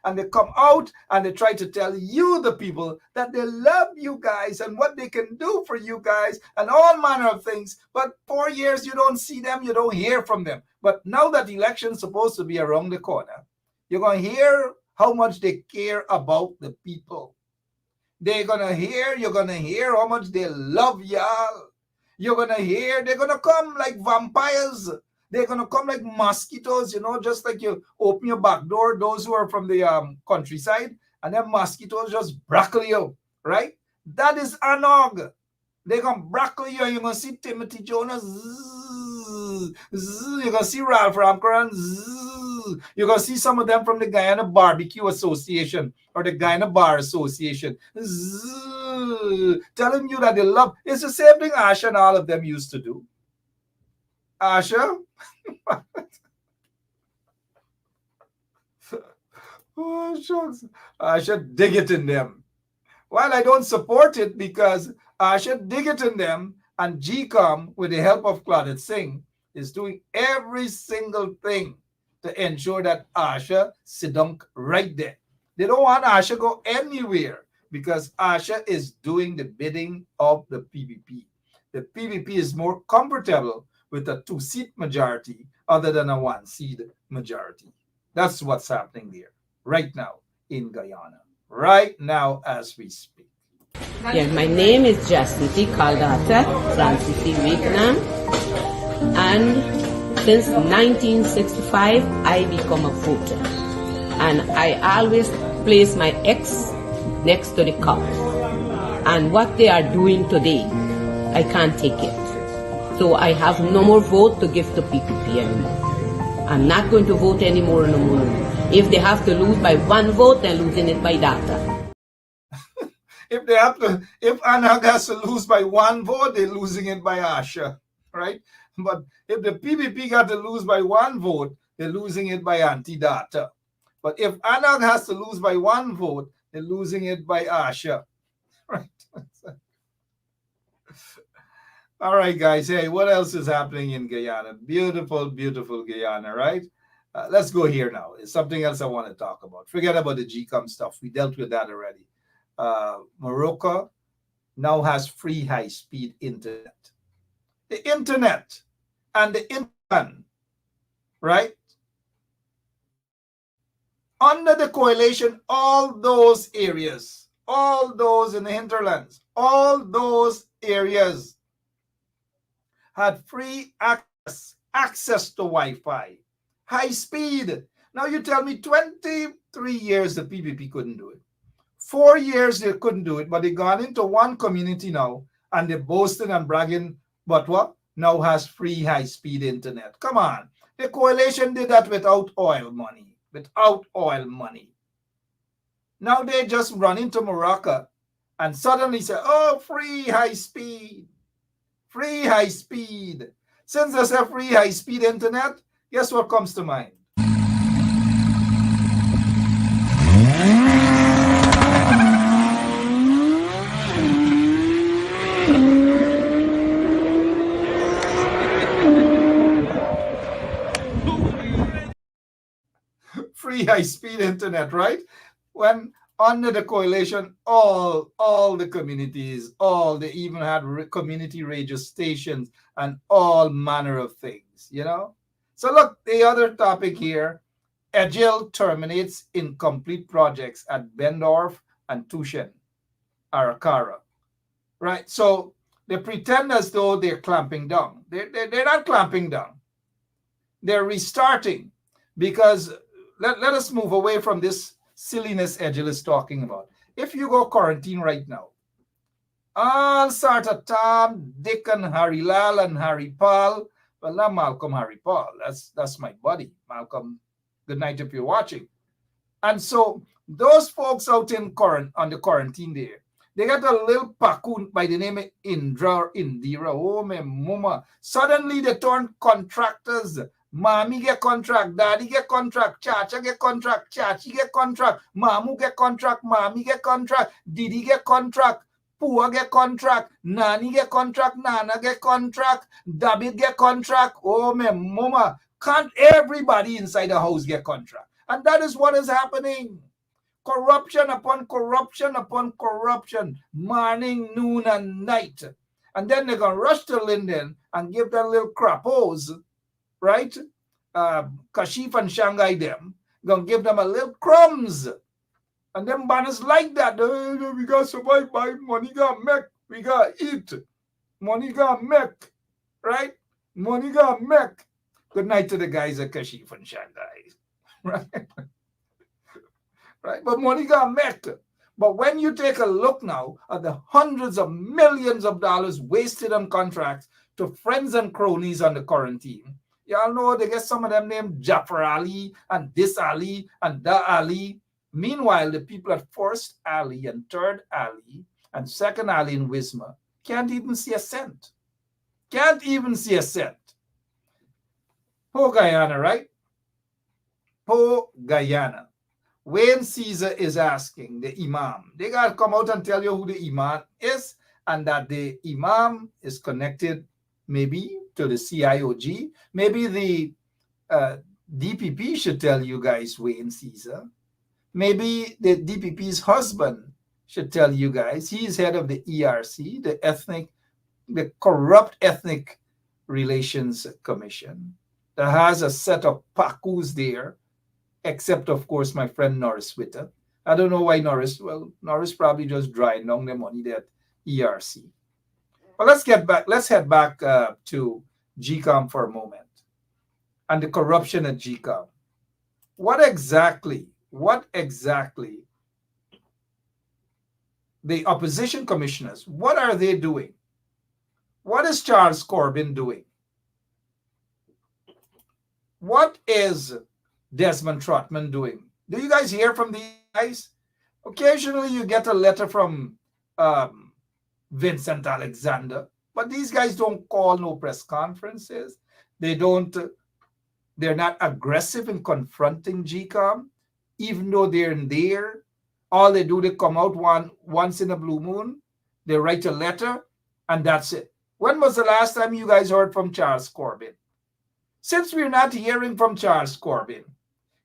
and they come out and they try to tell you, the people, that they love you guys and what they can do for you guys and all manner of things. But 4 years, you don't see them, you don't hear from them. But now that the election's supposed to be around the corner, you're going to hear how much they care about the people. You're going to hear how much they love y'all. You're going to hear, they're going to come like vampires. They're going to come like mosquitoes, you know, just like you open your back door, those who are from the countryside, and then mosquitoes just brackle you, right? That is Anog. They're going to brackle you, and you're going to see Timothy Jonas. You're going to see Ralph Ramkaran. You're going to see some of them from the Guyana Barbecue Association or the Guyana Bar Association. Telling you that they love. It's the same thing Asha and all of them used to do. Asha? Oh, shucks. Asha dig it in them. Well, I don't support it because Asha dig it in them, and Gcom, with the help of Claudette Singh, is doing every single thing to ensure that Asha sit down right there. They don't want Asha go anywhere because Asha is doing the bidding of the PVP. The PVP is more comfortable with a 2-seat majority other than a 1-seat majority. That's what's happening there right now in Guyana, right now as we speak. Yeah, my name is Jasmine Caldata Francis Vietnam, and since 1965 I become a voter, and I always place my X next to the cup, and what they are doing today, I can't take it. So I have no more vote to give to PPP anymore. I'm not going to vote anymore no more. If they have to lose by 1 vote, they're losing it by data. If Anog has to lose by 1 vote, they're losing it by Asha, right? But if the PPP got to lose by 1 vote, they're losing it by anti-data. But if Anog has to lose by 1 vote, they're losing it by Asha, right? All right, guys. Hey, what else is happening in Guyana? Beautiful, beautiful Guyana, right? Let's go here now. It's something else I want to talk about. Forget about the Gcom stuff. We dealt with that already. Morocco now has free high-speed internet. The internet and the internet, right? Under the coalition, all those areas, all those in the hinterlands, all those areas had free access to Wi-Fi. High speed. Now you tell me 23 years the PPP couldn't do it. 4 years they couldn't do it, but they gone into one community now and they're boasting and bragging, but what? Now has free high-speed internet. Come on. The coalition did that without oil money. Without oil money. Now they just run into Morocco and suddenly say, oh, free high-speed. Free high-speed. Since there's a free high-speed internet, guess what comes to mind? Free high-speed internet, right? When under the coalition, all the communities, they even had community radio stations and all manner of things, you know? So look, the other topic here, Agile terminates incomplete projects at Bendorf and Tushen, Arakara, right? So they pretend as though they're clamping down. They're not clamping down. They're restarting because let us move away from this silliness Agile is talking about. If you go quarantine right now, all sort of Tom, Dick, and Harry Lal and Harry Paul. Well, not Malcolm, Harry Paul. That's my buddy. Malcolm, good night if you're watching. And so those folks out on the quarantine there, they got a little pacoon by the name of Indira. Oh, my mama. Suddenly they turn contractors. Mommy get contract, daddy get contract, Chacha get contract, Chachi get contract, Mamu get contract, Mommy get contract, Didi get contract, Pua get contract, Nani get contract, Nana get contract, David get contract. Oh, my mama. Can't everybody inside the house get contract? And that is what is happening. Corruption upon corruption upon corruption, morning, noon, and night. And then they're going to rush to Linden and give that little crapos, right? Kashif and Shanghai them, gonna give them a little crumbs. And them banners like that. We gotta survive by money gotta make. We gotta eat. Money gotta make. Right? Money gotta make. Good night to the guys at Kashif and Shanghai. Right? Right? But money gotta make. But when you take a look now at the hundreds of millions of dollars wasted on contracts to friends and cronies on the quarantine, y'all know they get some of them named Jafar Ali and this Ali and that Ali. Meanwhile, the people at First Ali and Third Ali and Second Ali in Wisma can't even see a cent. Can't even see a cent. Po Guyana, right? Po Guyana. Wayne Caesar is asking the Imam. They got to come out and tell you who the Imam is and that the Imam is connected maybe to the CIOG. Maybe the DPP should tell you guys, Wayne Caesar. Maybe the DPP's husband should tell you guys. He's head of the ERC, the Corrupt Ethnic Relations Commission, that has a set of pacus there, except, of course, my friend Norris Witter. I don't know why Norris probably just dried down the money at ERC. But let's head back to Gcom for a moment and the corruption at Gcom. What exactly the opposition commissioners, what are they doing? What is Charles Corbyn doing? What is Desmond Trotman doing? Do you guys hear from these guys? Occasionally you get a letter from Vincent Alexander, but these guys don't call no press conferences. They're not aggressive in confronting Gcom, even though they're in there. All they do, they come out once in a blue moon, they write a letter, and that's it. When was the last time you guys heard from Charles Corbyn? Since we're not hearing from Charles Corbyn,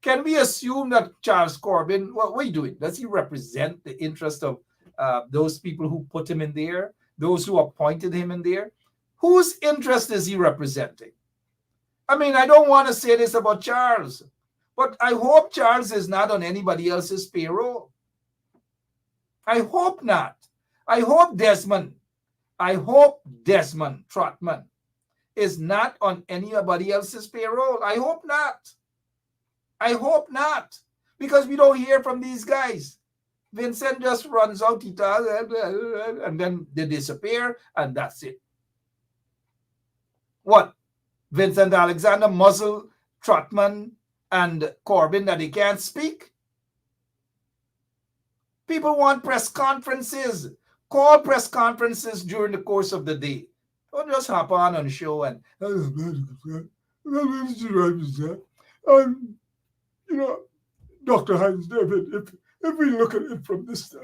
can we assume that Charles Corbyn, what are you doing? Does he represent the interest of those people who put him in there, those who appointed him in there? Whose interest is he representing? I mean, I don't want to say this about Charles, but I hope Charles is not on anybody else's payroll. I hope not. I hope Desmond Trotman is not on anybody else's payroll. I hope not. I hope not, because we don't hear from these guys. Vincent just runs out, he does, and then they disappear, and that's it. What? Vincent Alexander muzzle Trotman and Corbyn that they can't speak? People want press conferences. Call press conferences during the course of the day. Don't just hop on a show and, you know, Dr. Heinz David, if we look at it from this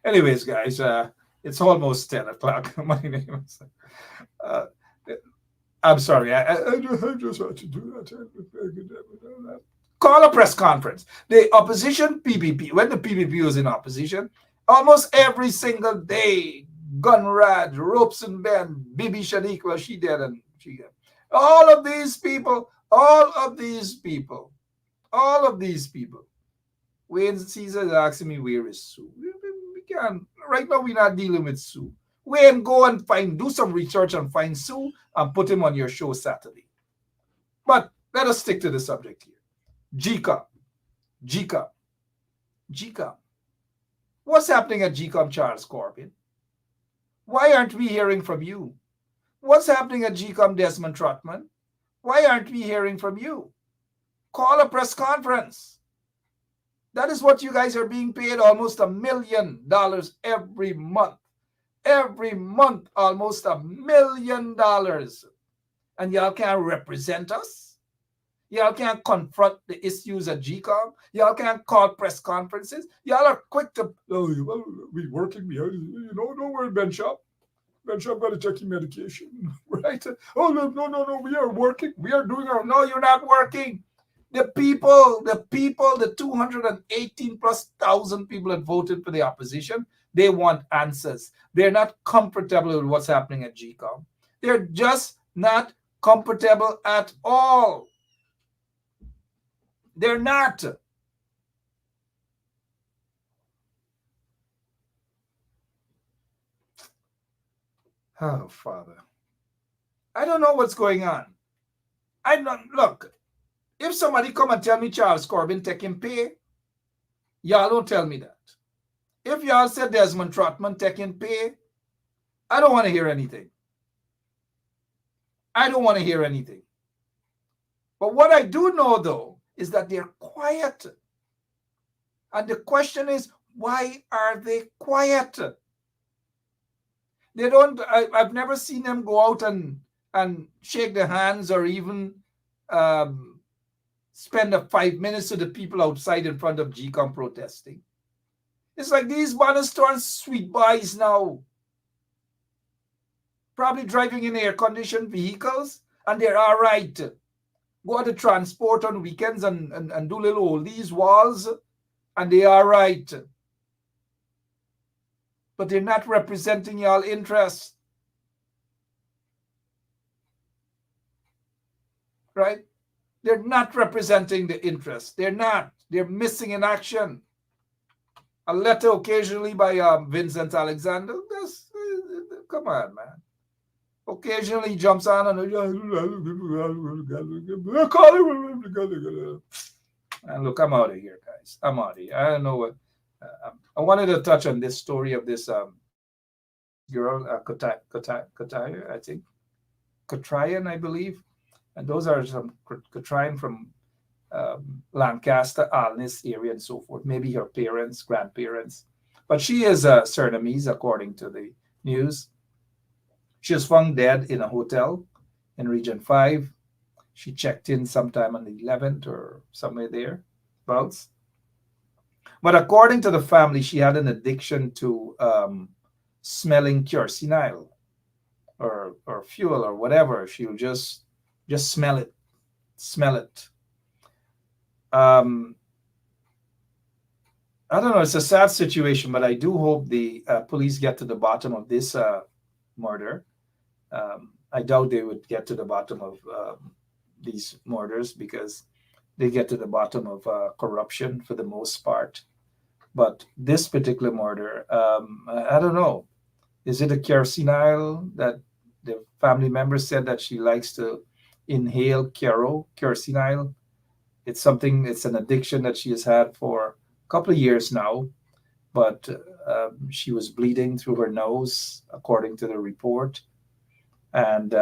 anyways, guys, it's almost 10 o'clock. My name is I'm sorry, I just had to do that. Call a press conference. The opposition PPP, when the PPP was in opposition, almost every single day, Gunrad, Ropes and Ben, Bibi Shanique, well, she did, and she did. All of these people, Wayne Caesar is asking me, where is Sue? We can't, right now we're not dealing with Sue. Wayne, go and do some research and find Sue and put him on your show Saturday. But let us stick to the subject here. Gcom. What's happening at Gcom, Charles Corbyn? Why aren't we hearing from you? What's happening at Gcom, Desmond Trotman? Why aren't we hearing from you? Call a press conference. That is what you guys are being paid, almost $1 million every month. Every month, almost $1 million. And y'all can't represent us? Y'all can't confront the issues at Gcom? Y'all can't call press conferences? Y'all are quick to, well, we're working, don't worry, Ben Shop. Ben Shop got to take your medication, right? Oh, no, we are working. We are doing our, no, you're not working. The people, the 218 plus thousand people that voted for the opposition, they want answers. They're not comfortable with what's happening at Gcom. They're just not comfortable at all. They're not. Oh, Father. I don't know what's going on. Look, if somebody come and tell me Charles Corbyn taking pay, y'all don't tell me that. If y'all said Desmond Trotman taking pay, I don't want to hear anything. I don't want to hear anything. But what I do know, though, is that they're quiet. And the question is, why are they quiet? They don't, I've never seen them go out and shake their hands or even spend 5 minutes with the people outside in front of Gcom protesting. It's like these banners turn sweet boys now. Probably driving in air-conditioned vehicles, and they're all right. Go out to transport on weekends and do little oldies walls, and they are right. But they're not representing y'all interests. Right? They're not representing the interests. They're not. They're missing in action. A letter occasionally by Vincent Alexander. Come on, man. Occasionally he jumps on and look, I'm out of here, guys. I'm out of here. I don't know what. I wanted to touch on this story of this girl, Katayan, I think. Katrayan, I believe. And those are some Katrayan from Lancaster, Alnis area and so forth. Maybe her parents, grandparents. But she is Surinamese, according to the news. She was found dead in a hotel in Region 5. She checked in sometime on the 11th or somewhere there, about. But according to the family, she had an addiction to smelling kerosene or fuel or whatever. She'll just smell it. I don't know. It's a sad situation, but I do hope the police get to the bottom of this murder. I doubt they would get to the bottom of these murders because they get to the bottom of corruption for the most part. But this particular murder, I don't know. is it a kerosene that the family member said that she likes to inhale kerosene? It's an addiction that she has had for a couple of years now, but she was bleeding through her nose, according to the report. And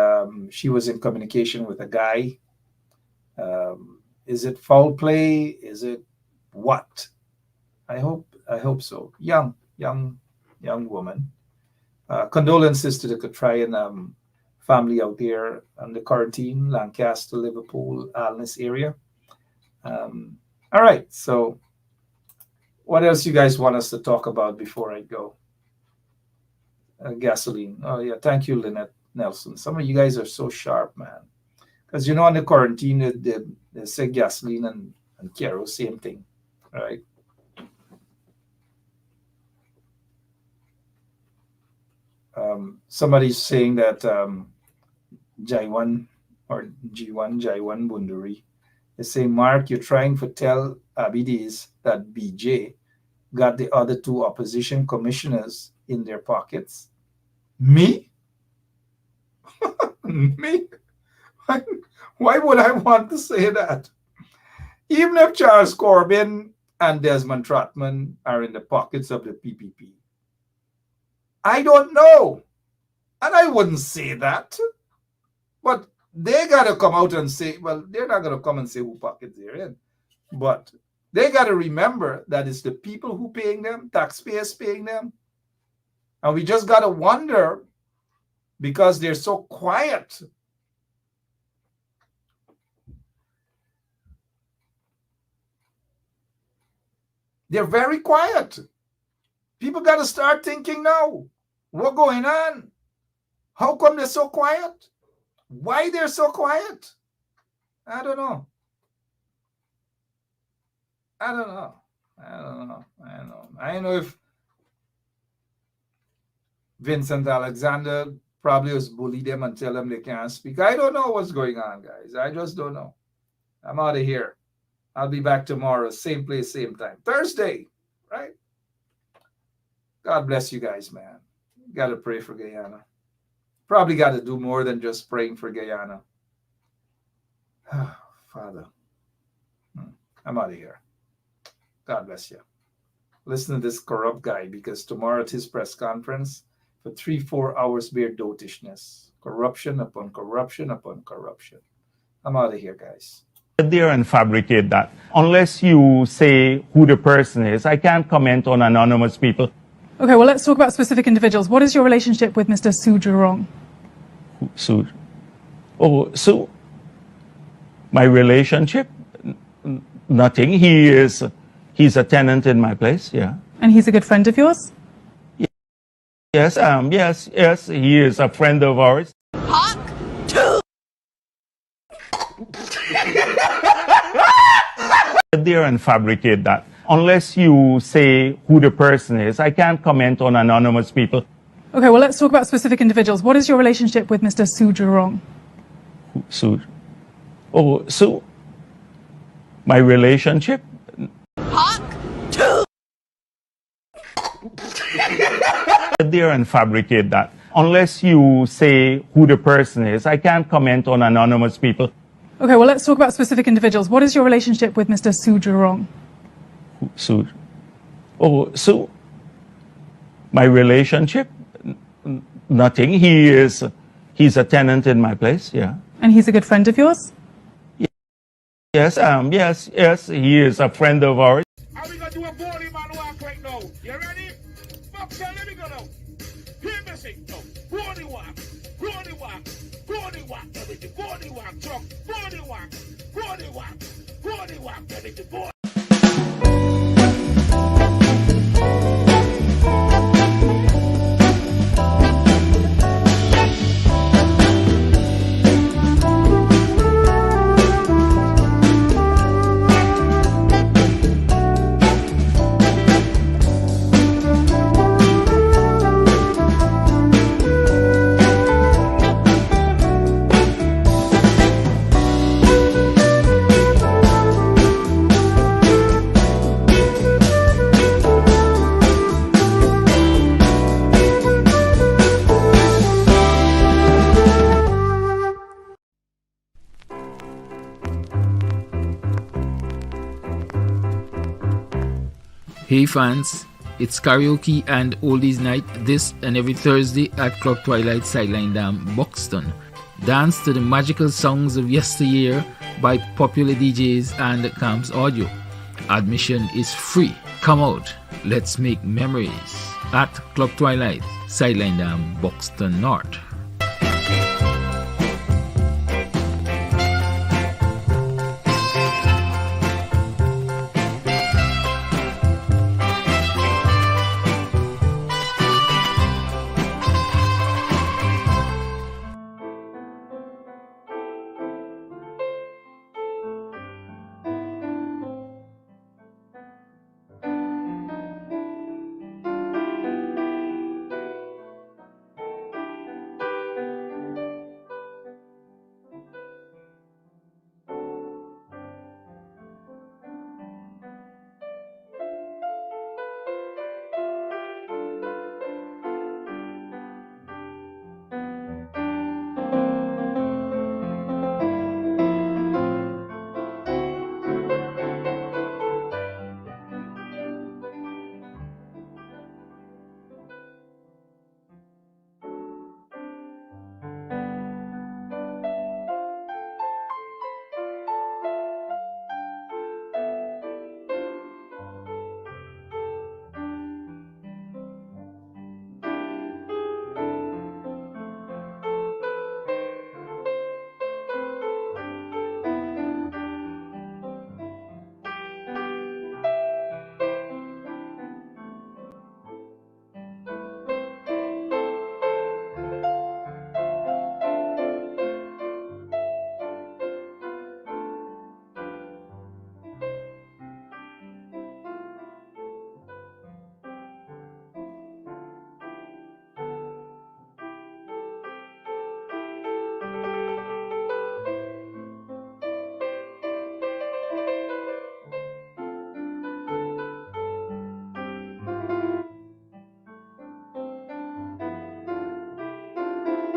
she was in communication with a guy. Is it foul play? Is it what? I hope so. Young woman. Condolences to the Katrayan family out there under quarantine, Lancaster, Liverpool, Alness area. All right, so what else you guys want us to talk about before I go? Gasoline. Oh yeah, thank you, Lynette Nelson. Some of you guys are so sharp, man. Because on the quarantine, they say gasoline and kero, same thing, right? Somebody's saying that Jaiwan or G1 Jaiwan Bunduri is saying, Mark, you're trying to tell Abidis that BJ got the other two opposition commissioners in their pockets. Me? Me? Why would I want to say that? Even if Charles Corbyn and Desmond Trotman are in the pockets of the PPP, I don't know. And I wouldn't say that. But they got to come out and say, well, they're not going to come and say who pockets they're in. But they got to remember that it's the people who paying them, taxpayers paying them. And we just got to wonder, because they're so quiet. They're very quiet. People got to start thinking now. What's going on? How come they're so quiet? Why they're so quiet? I don't know. I don't know if Vincent Alexander probably was bully them and tell them they can't speak. I don't know what's going on, guys. I just don't know. I'm out of here. I'll be back tomorrow, same place, same time. Thursday, right? God bless you guys, man. Got to pray for Guyana. Probably got to do more than just praying for Guyana. Father, I'm out of here. God bless you. Listen to this corrupt guy, because tomorrow at his press conference, for 3-4 hours, bare dotishness. Corruption upon corruption upon corruption. I'm out of here, guys. There and fabricate that. Unless you say who the person is, I can't comment on anonymous people. Okay, well, let's talk about specific individuals. What is your relationship with Mr. Su Jurong? Su? Oh, Su. My relationship? Nothing. He's a tenant in my place, yeah. And he's a good friend of yours? Yes, yes, he is a friend of ours. Hawk 2! There and fabricate that. Unless you say who the person is, I can't comment on anonymous people. Okay, well, let's talk about specific individuals. What is your relationship with Mr. Su Jurong? Su? Oh, Su. My relationship? Hawk 2! There and fabricate that. Unless you say who the person is, I can't comment on anonymous people. Okay, well, let's talk about specific individuals. What is your relationship with Mr. Su Jurong? Su? Oh, Su. My relationship? Nothing. He's a tenant in my place, yeah. And he's a good friend of yours? Yes, yes, he is a friend of ours. How we gonna do a body man walk right now? You ready? Fuck, so let me go now. Hear me sing now. Body walk, body walk, body walk, everything. Body walk, truck, body walk, body walk, body walk, everything. Body. Hey fans, it's karaoke and oldies night this and every Thursday at Club Twilight Sideline Dam, Buxton. Dance to the magical songs of yesteryear by popular DJs and Camps Audio. Admission is free. Come out, let's make memories at Club Twilight Sideline Dam, Buxton North.